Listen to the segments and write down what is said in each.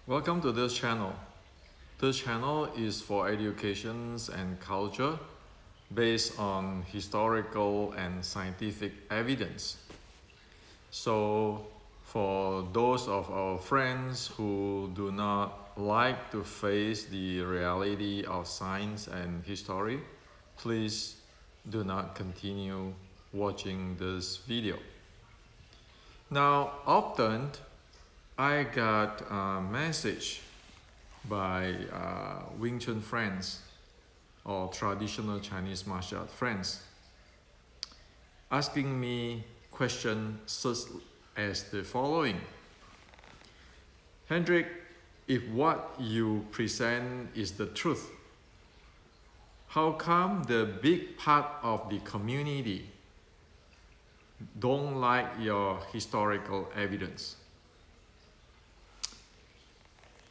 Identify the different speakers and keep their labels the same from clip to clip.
Speaker 1: Welcome to this channel. This channel is for education and culture based on historical and scientific evidence. So for those of our friends who do not like to face the reality of science and history, please do not continue watching this video. Now, often I got a message by Wing Chun friends or traditional Chinese martial art friends asking me questions such as the following. Hendrik, if what you present is the truth, how come the big part of the community don't like your historical evidence?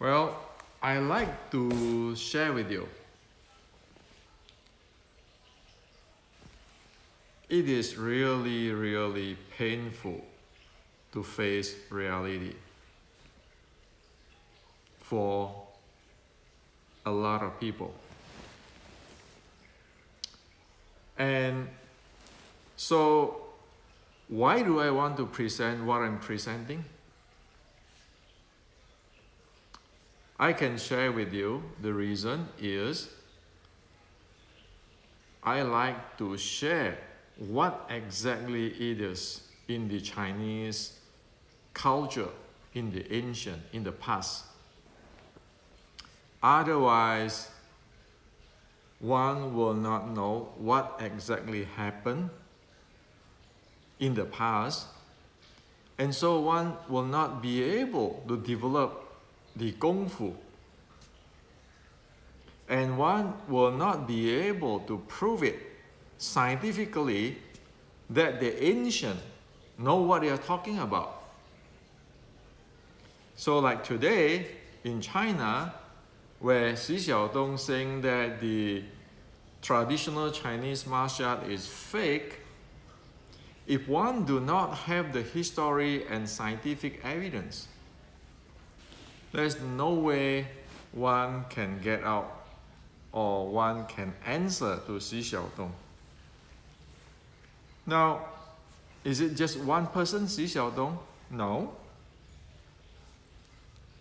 Speaker 1: Well, I like to share with you. It is really painful to face reality for a lot of people. And so, why do I want to present what I'm presenting? I can share with you the reason is I like to share what exactly it is in the Chinese culture, in the ancient, in the past. Otherwise, one will not know what exactly happened in the past, and so one will not be able to develop the Kung Fu, and one will not be able to prove it scientifically that the ancient know what they are talking about. So like today in China, where Xi Xiaodong saying that the traditional Chinese martial art is fake, if one do not have the history and scientific evidence, there's no way one can get out or one can answer to Xi Xiaodong. Now, is it just one person, Xi Xiaodong? No.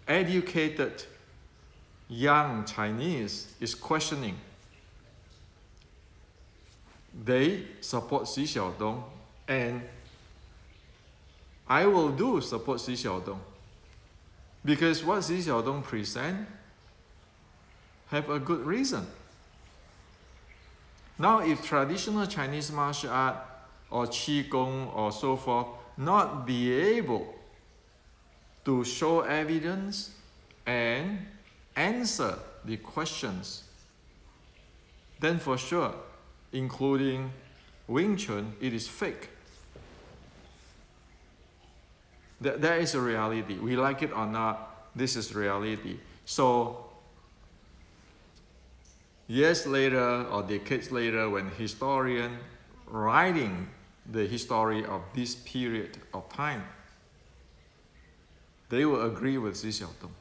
Speaker 1: Educated young Chinese is questioning. They support Xi Xiaodong, and I will do support Xi Xiaodong. Because what Xi Xiaodong present have a good reason. Now, if traditional Chinese martial art or Qigong or so forth not be able to show evidence and answer the questions, then for sure, including Wing Chun, it is fake. That is a reality. We like it or not, this is reality. So, years later or decades later, when historians writing the history of this period of time, they will agree with Xi Xiaodong.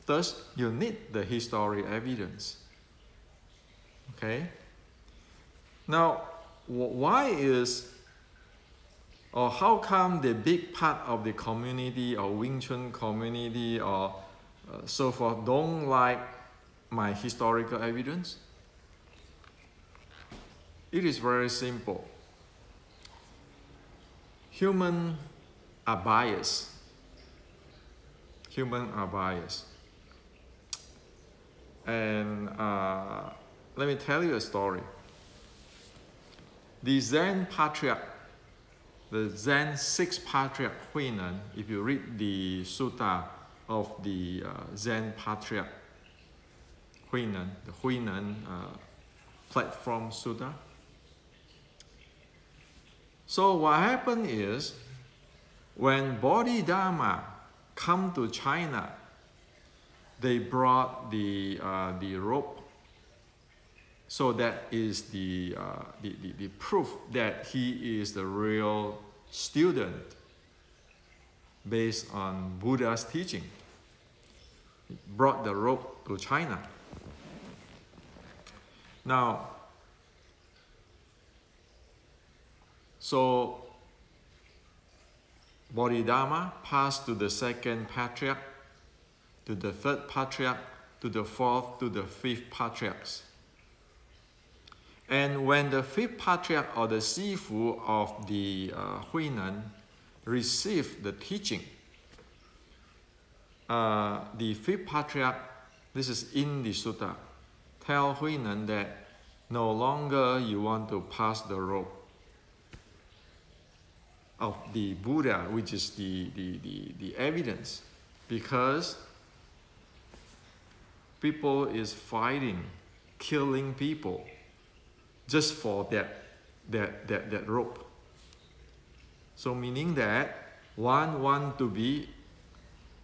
Speaker 1: Thus, you need the history evidence. Okay? Now, why is or how come the big part of the community or Wing Chun community or so forth don't like my historical evidence? It is very simple. Humans are biased. Humans are biased. And let me tell you a story. The Zen patriarch, the Zen sixth patriarch Huinan, if you read the sutta of the Zen patriarch Huinan, the Huinan platform sutta. So what happened is, when Bodhidharma come to China, they brought the rope. So that is the proof that he is the real student based on Buddha's teaching. He brought the rope to China. Now, so Bodhidharma passed to the second patriarch, to the third patriarch, to the fourth, to the fifth patriarchs. And when the fifth patriarch or the Sifu of the Huinan received the teaching, the fifth patriarch, this is in the sutta, tell Huinan that no longer you want to pass the rope of the Buddha, which is the evidence, because people is fighting, killing people just for that rope. So meaning that one want to be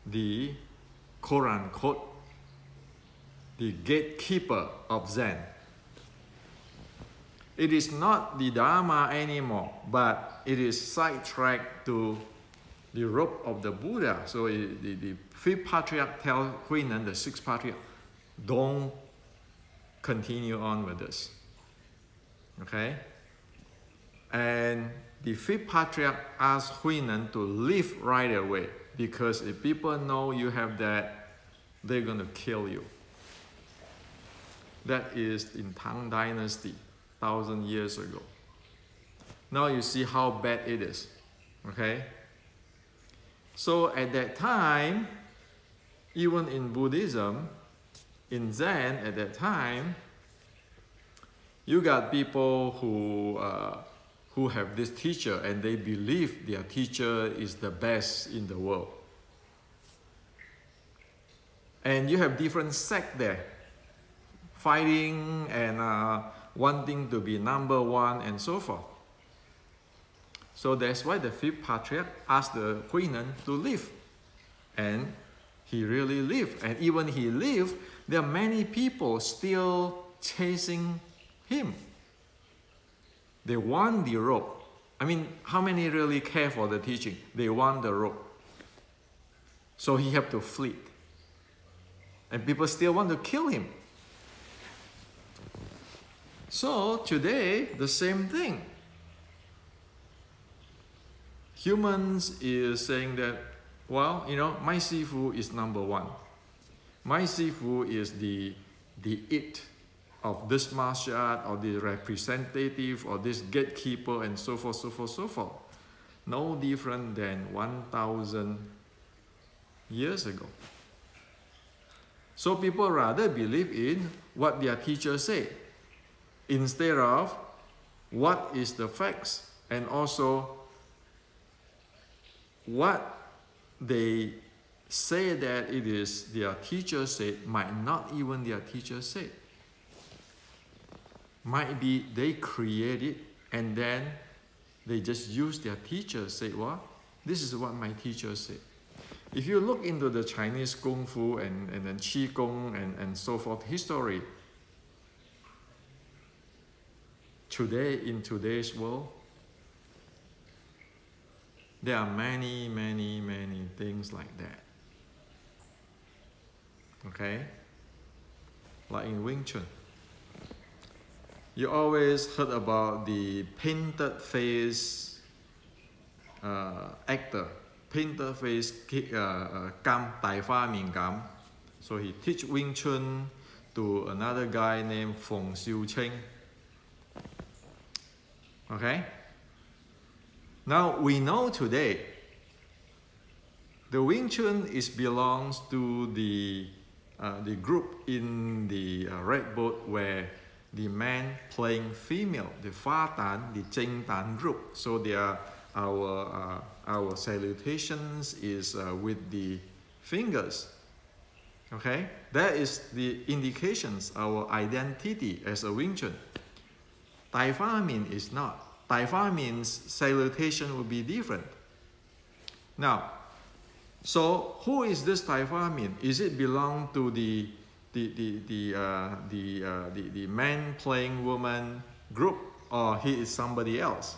Speaker 1: the quote-unquote the gatekeeper of Zen. It is not the Dharma anymore, but it is sidetracked to the rope of the Buddha. So the fifth patriarch tells Huinan, the sixth patriarch, don't continue on with this. Okay? And the fifth patriarch asked Huinan to leave right away, because if people know you have that, they're going to kill you. That is in Tang Dynasty, 1,000 years ago. Now you see how bad it is. Okay? So at that time, even in Buddhism, in Zen at that time, you got people who have this teacher and they believe their teacher is the best in the world. And you have different sects there, fighting and wanting to be number one and so forth. So that's why the fifth patriarch asked the Huinan to leave. And he really lived. And even he lived, there are many people still chasing him. They want the rope. I mean, how many really care for the teaching? They want the rope. So he had to flee. And people still want to kill him. So today, the same thing. Humans is saying that, well, you know, my Sifu is number one. My Sifu is the it of this martial art, or the representative, or this gatekeeper, and so forth, so forth, so forth. No different than 1,000 years ago. So people rather believe in what their teacher say, instead of what is the facts, and also what they say that it is their teacher said might not even their teacher say. Might be they create it and then they just use their teacher say, well, this is what my teacher said. If you look into the Chinese Kung Fu and then Qi Gong and so forth history, today, in today's world, there are many, many, many things like that. Okay? Like in Wing Chun. You always heard about the painted face actor. Painted face Kam Tai Fa Min Kam. So he teach Wing Chun to another guy named Feng Xiu Cheng. Okay? Now we know today the Wing Chun belongs to the group in the Red Boat where the man playing female, the Fa Tan, the Cheng Tan group. So they are our salutations is with the fingers. Okay, that is the indications our identity as a Wing Chun. Tai Fa Min is not. Tai Fa means salutation will be different. Now, so who is this Tai Fa Min? Is it belong to the man playing woman group, or he is somebody else?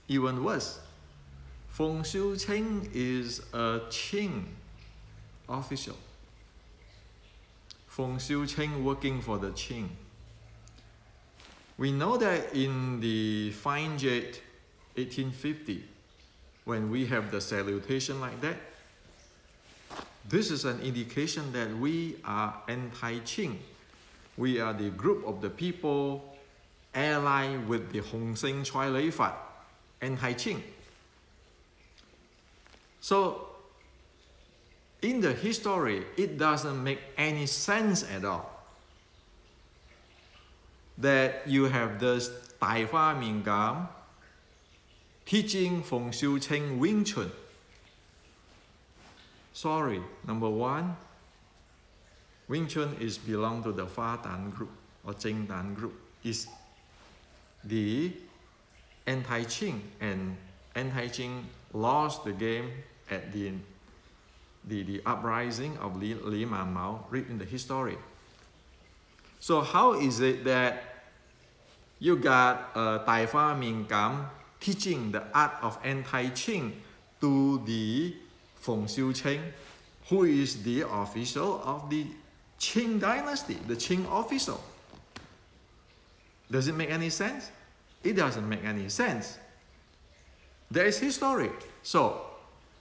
Speaker 1: Even worse, Feng Xiu Cheng is a Qing official. Feng Xiu Cheng working for the Qing. We know that in the Fine Jade 1850, when we have the salutation like that, this is an indication that we are anti-Qing. We are the group of the people allied with the Hong Seng Choi Lei Fat, anti-Qing. So, in the history, it doesn't make any sense at all that you have this Dai Fa Ming Gam teaching Feng Xiu Cheng Wing Chun. Sorry, number one, Wing Chun is belong to the Fa Dan group or Jing Dan group. Is the anti-Qing, and anti-Qing lost the game at the uprising of Li Man Mao, read in the history. So how is it that you got Dai Fa Ming Gam teaching the art of anti-Qing to the Feng Xiu Cheng, who is the official of the Qing dynasty, the Qing official? Does it make any sense? It doesn't make any sense. There is history. So,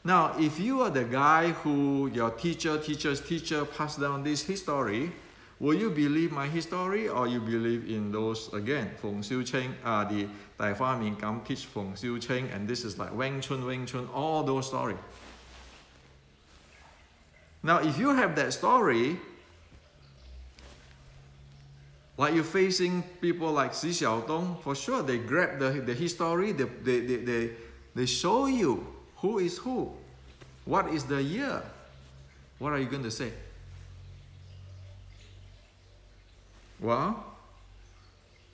Speaker 1: now if you are the guy who your teacher's teacher passed down this history, will you believe my history, or you believe in those, again, Feng Xiu Cheng, the Dai Fa Ming Gam teach Feng Xiu Cheng, and this is like Wing Chun, all those stories. Now, if you have that story, like you're facing people like Xi Xiaodong, for sure they grab the history, they show you who is who, what is the year. What are you going to say? Well,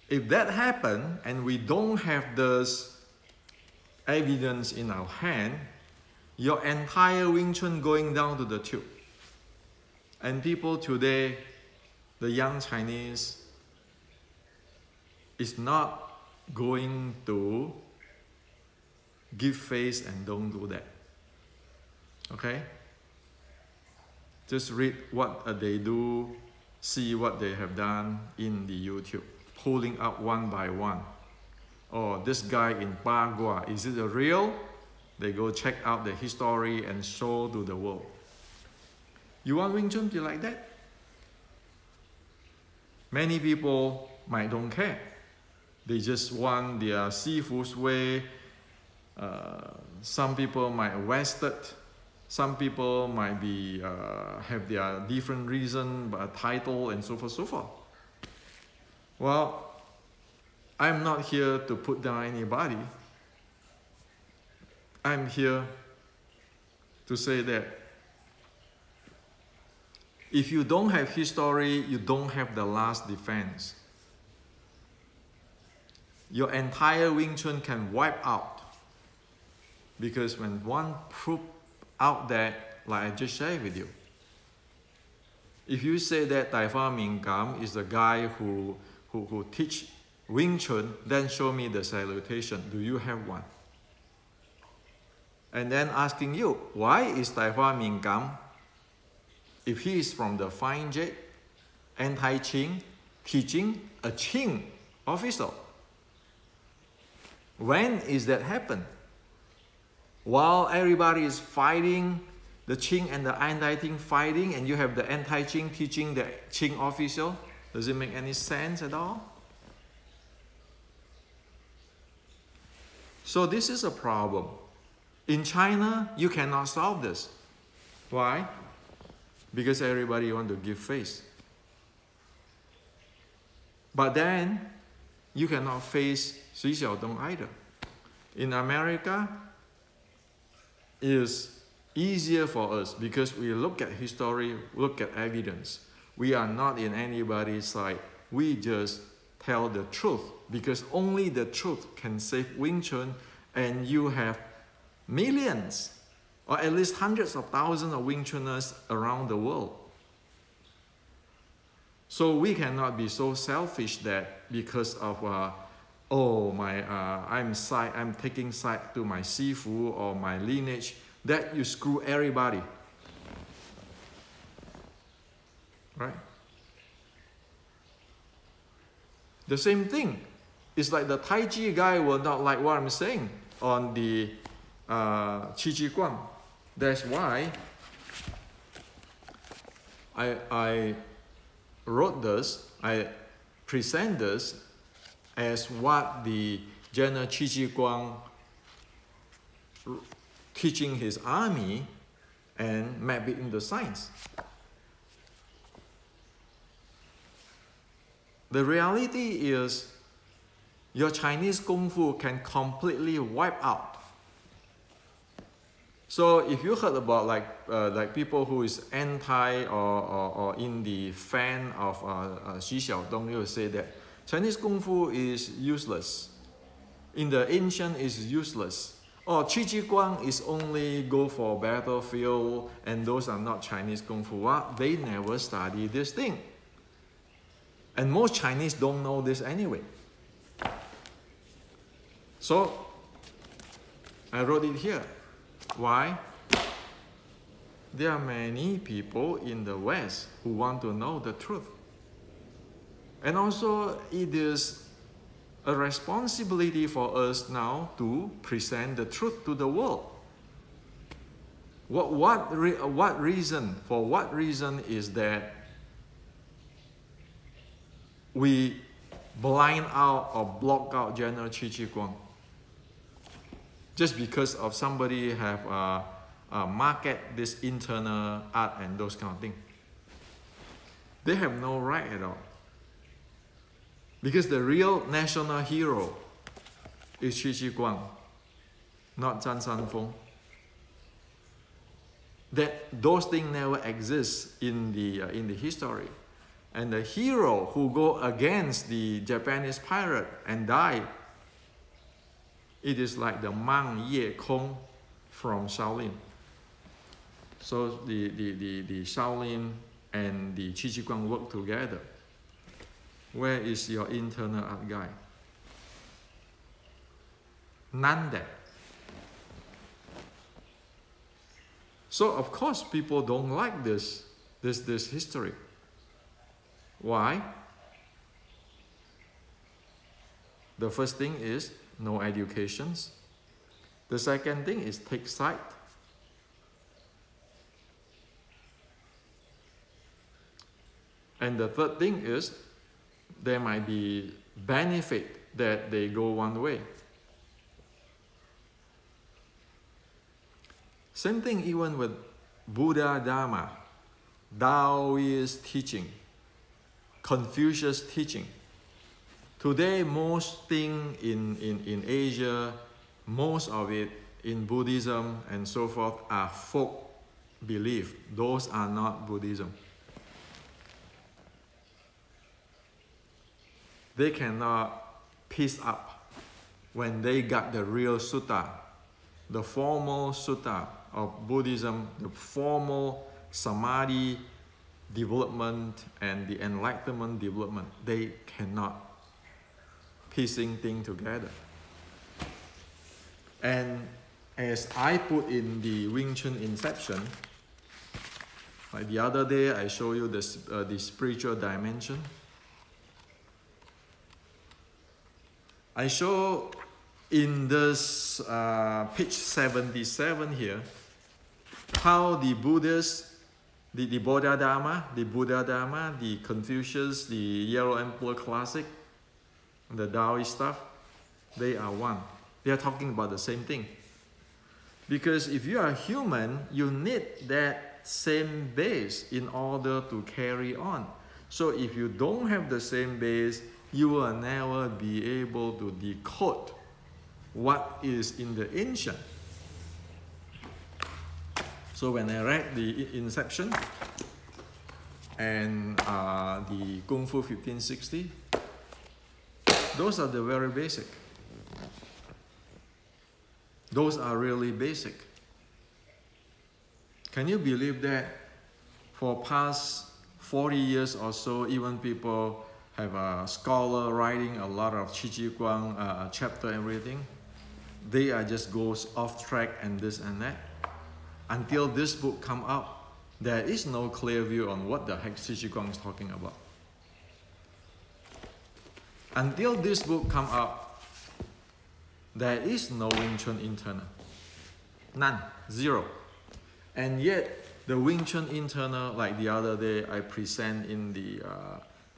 Speaker 1: if that happened and we don't have this evidence in our hand, your entire Wing Chun going down to the tube. And people today, the young Chinese, is not going to give face and don't do that. Okay? Just read what they do, see what they have done in the YouTube, pulling up one by one. Oh, this guy in Bagua, is it a real? They go check out the history and show to the world. You want Wing Chun to be like that? Many people might don't care. They just want their Sifu's way. Some people might West it. Some people might be have their different reason, but a title and so forth, so forth. Well, I'm not here to put down anybody. I'm here to say that if you don't have history, you don't have the last defense. Your entire Wing Chun can wipe out. Because when one proof out that, like I just shared with you, if you say that Dai Fa Ming Gam is the guy who teach Wing Chun, then show me the salutation. Do you have one? And then asking you, why is Dai Fa Ming Gam, if he is from the Fine Jade, anti-Qing, teaching a Qing official? When is that happen? While everybody is fighting, the Qing and the anti-Qing fighting, and you have the anti-Qing teaching the Qing official, does it make any sense at all? So this is a problem. In China, you cannot solve this. Why? Because everybody wants to give face. But then, you cannot face Xi Xiaodong either. In America, it is easier for us because we look at history, look at evidence. We are not in anybody's side. We just tell the truth because only the truth can save Wing Chun, and you have millions or at least hundreds of thousands of Wing Chuners around the world. So we cannot be so selfish that because of oh, I'm taking side to my sifu or my lineage, that you screw everybody. Right? The same thing. It's like the Tai Chi guy will not like what I'm saying on the Qi Guang. That's why I wrote this, I present this as what the General Qi Guang teaching his army and map it into science. The reality is your Chinese Kung Fu can completely wipe out. So if you heard about like people who is anti or in the fan of Xi Xiaodong, you will say that Chinese Kung Fu is useless. In the ancient is useless. Or Qi Guang is only go for battlefield and those are not Chinese Kung Fu. What? They never study this thing. And most Chinese don't know this anyway. So I wrote it here. Why? There are many people in the West who want to know the truth. And also it is a responsibility for us now to present the truth to the world. What reason? For what reason is that we blind out or block out General Qi Guang? Just because of somebody have market this internal art and those kind of things. They have no right at all. Because the real national hero is Qi Guang, not Zhan Sanfeng. Those things never exist in the history. And the hero who go against the Japanese pirate and die, it is like the monk Ye Kong from Shaolin. So the Shaolin and the Qi Guang work together. Where is your internal art guy? None there. So of course people don't like this history. Why? The first thing is no educations. The second thing is take side. And the third thing is there might be benefit that they go one way. Same thing even with Buddha Dharma, Taoist teaching, Confucius teaching. Today, most things in Asia, most of it in Buddhism and so forth are folk belief. Those are not Buddhism. They cannot piece up when they got the real sutta, the formal sutta of Buddhism, the formal samadhi development and the enlightenment development. They cannot piecing things together. And as I put in the Wing Chun Inception, like the other day I show you the spiritual dimension. I show in this page 77 here how the Buddhists, the Buddha Dharma, the Confucius, the Yellow Emperor Classic, the Taoist stuff, they are one. They are talking about the same thing. Because if you are human, you need that same base in order to carry on. So if you don't have the same base, you will never be able to decode what is in the ancient. So when I read the Inception and the Kung Fu 1560, those are the very basic. Those are really basic. Can you believe that for past 40 years or so, even people have a scholar writing a lot of Qi Ji Guang chapter and everything. They are just goes off track and this and that. Until this book come out, there is no clear view on what the heck Qi Ji Guang is talking about. Until this book come out, there is no Wing Chun internal. None. Zero. And yet, the Wing Chun internal, like the other day, I present in the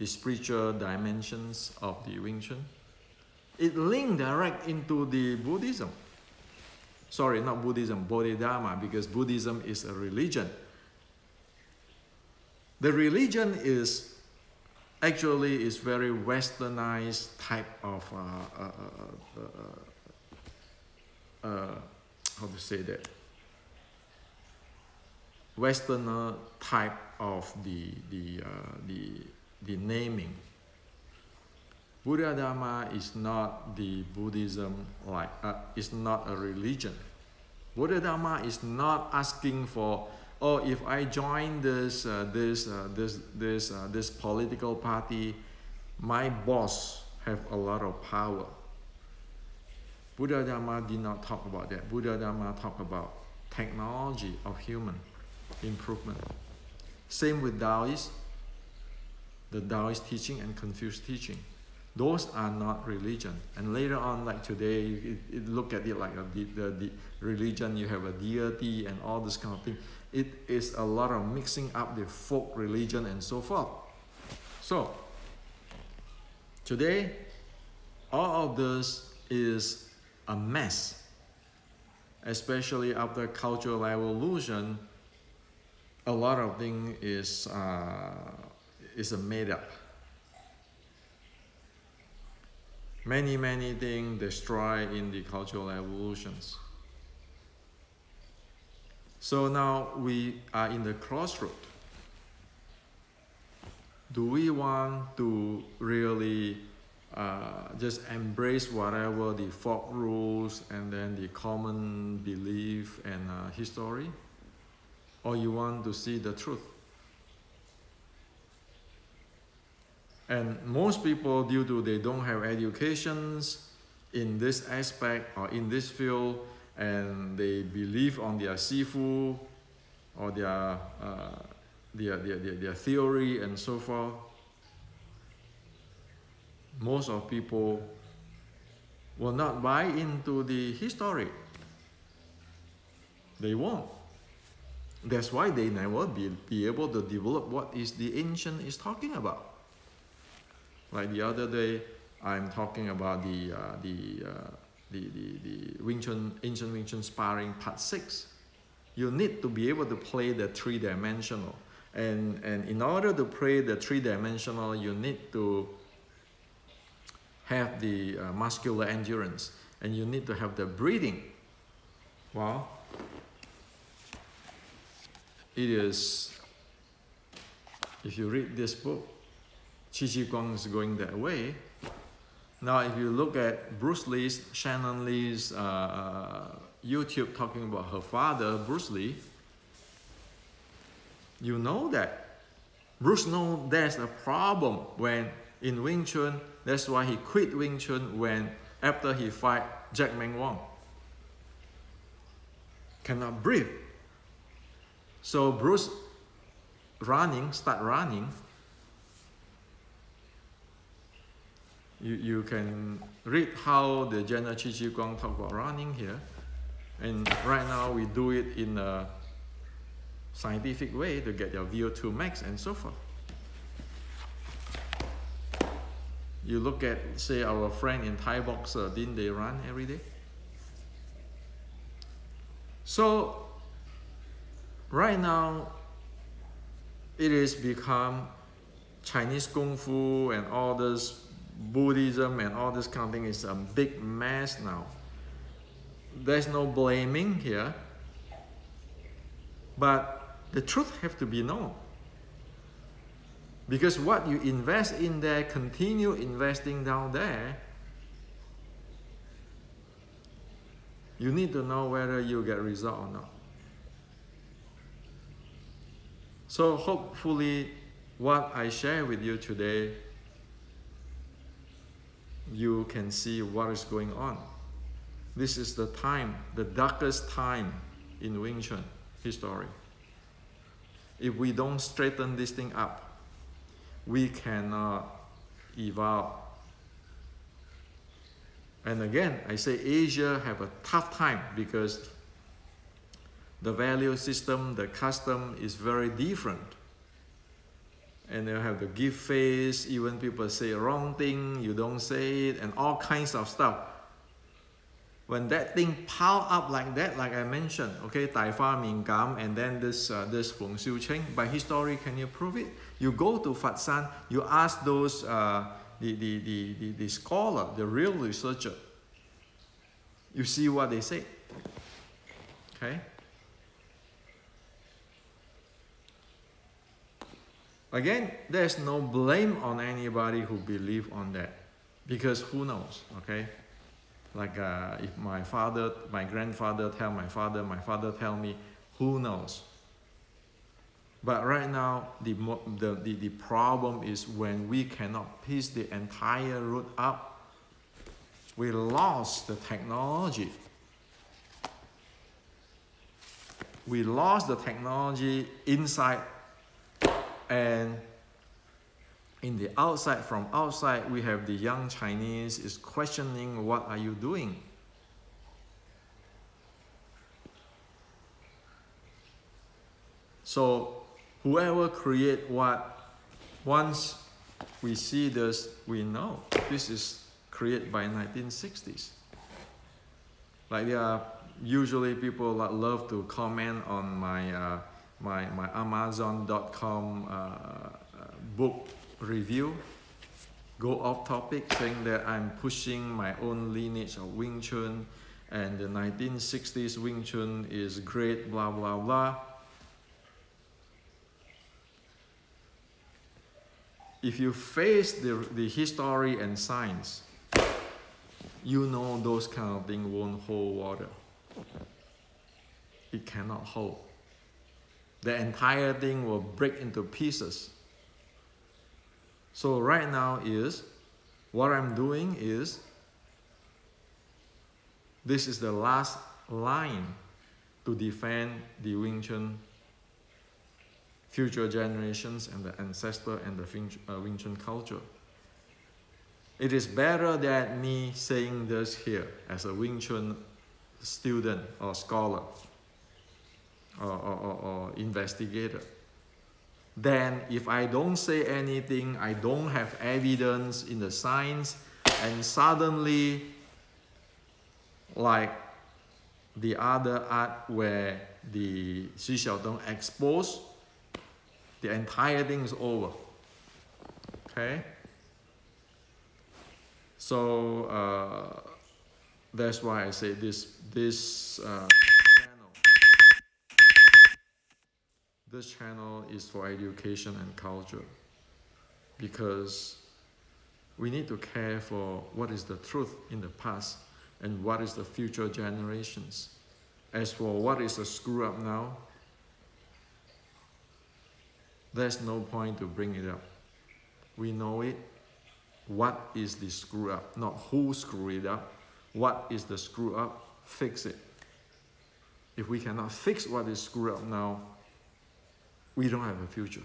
Speaker 1: spiritual dimensions of the Wing Chun. It linked direct into the Buddhism. Sorry, not Buddhism, Bodhidharma, because Buddhism is a religion. The religion is actually is very westernized type of how to say that? Westerner type of the naming. Buddha Dharma is not the Buddhism like it's not a religion. Buddha Dharma is not asking for, oh, if I join this political party, my boss have a lot of power. Buddha Dharma did not talk about that. Buddha Dharma talk about technology of human improvement. Same with Taoist, the Taoist teaching and Confucius teaching. Those are not religion. And later on, like today, look at it like the religion, you have a deity and all this kind of thing. It is a lot of mixing up the folk religion and so forth. So, today, all of this is a mess. Especially after cultural evolution, a lot of things is a made up. Many things destroyed in the cultural evolutions. So now we are in the crossroad. Do we want to really just embrace whatever the folk rules and then the common belief and history? Or you want to see the truth? And most people, due to they don't have educations in this aspect or in this field, and they believe on their sifu or their theory and so forth, most of people will not buy into the history. They won't. That's why they never be able to develop what is the ancient is talking about. Like the other day, I'm talking about the Wing Chun, ancient Wing Chun sparring part 6. You need to be able to play the three-dimensional. And in order to play the three-dimensional, you need to have the muscular endurance. And you need to have the breathing. Well, it is, if you read this book, Qi Ji Guang is going that way. Now, if you look at Bruce Lee's, Shannon Lee's YouTube talking about her father, Bruce Lee, you know that Bruce knows there's a problem when in Wing Chun. That's why he quit Wing Chun when after he fight Jack Meng Wong. Cannot breathe. So Bruce start running. You can read how the General Qi Ji Guang talk about running here. And right now we do it in a scientific way to get your VO2 max and so forth. You look at, say, our friend in Thai boxer, didn't they run every day? So, right now, it has become Chinese Kung Fu and all this Buddhism and all this kind of thing is a big mess now. There's no blaming here, but the truth has to be known. Because what you invest in there, continue investing down there, you need to know whether you get result or not. So hopefully what I share with you today you can see what is going on. This is the time, the darkest time in Wing Chun history. If we don't straighten this thing up, we cannot evolve. And again, I say Asia have a tough time because the value system, the custom is very different. And you have to give face, even people say wrong thing, you don't say it, and all kinds of stuff. When that thing pile up like that, like I mentioned, okay, Tai Fa Min Gam, and then this Feng Xiu Cheng, by history, can you prove it? You go to Fat San, you ask those, the scholar, the real researcher, you see what they say, okay? Again, there's no blame on anybody who believe on that, because who knows, okay? Like if my grandfather tell my father tell me, who knows? But right now, the problem is when we cannot piece the entire root up, we lost the technology. We lost the technology inside, and in the outside, from outside, we have the young Chinese is questioning, what are you doing? So whoever create what, once we see this, we know this is created by 1960s. Like there are usually people that love to comment on my my Amazon.com book review, go off topic, saying that I'm pushing my own lineage of Wing Chun, and the 1960s Wing Chun is great, blah blah blah. If you face the history and science, you know those kind of things won't hold water. It cannot hold. The entire thing will break into pieces. So right now is, what I'm doing is, this is the last line to defend the Wing Chun future generations and the ancestor and the Wing Chun culture. It is better than me saying this here as a Wing Chun student or scholar or investigator. Then if I don't say anything, I don't have evidence in the science, and suddenly, like the other art where the Xi Xiaodong exposed, the entire thing is over, okay? So that's why I say this channel is for education and culture, because we need to care for what is the truth in the past and what is the future generations. As for what is a screw up now, there's no point to bring it up. We know it. What is the screw up? Not who screwed it up. What is the screw up? Fix it. If we cannot fix what is screwed up now, we don't have a future.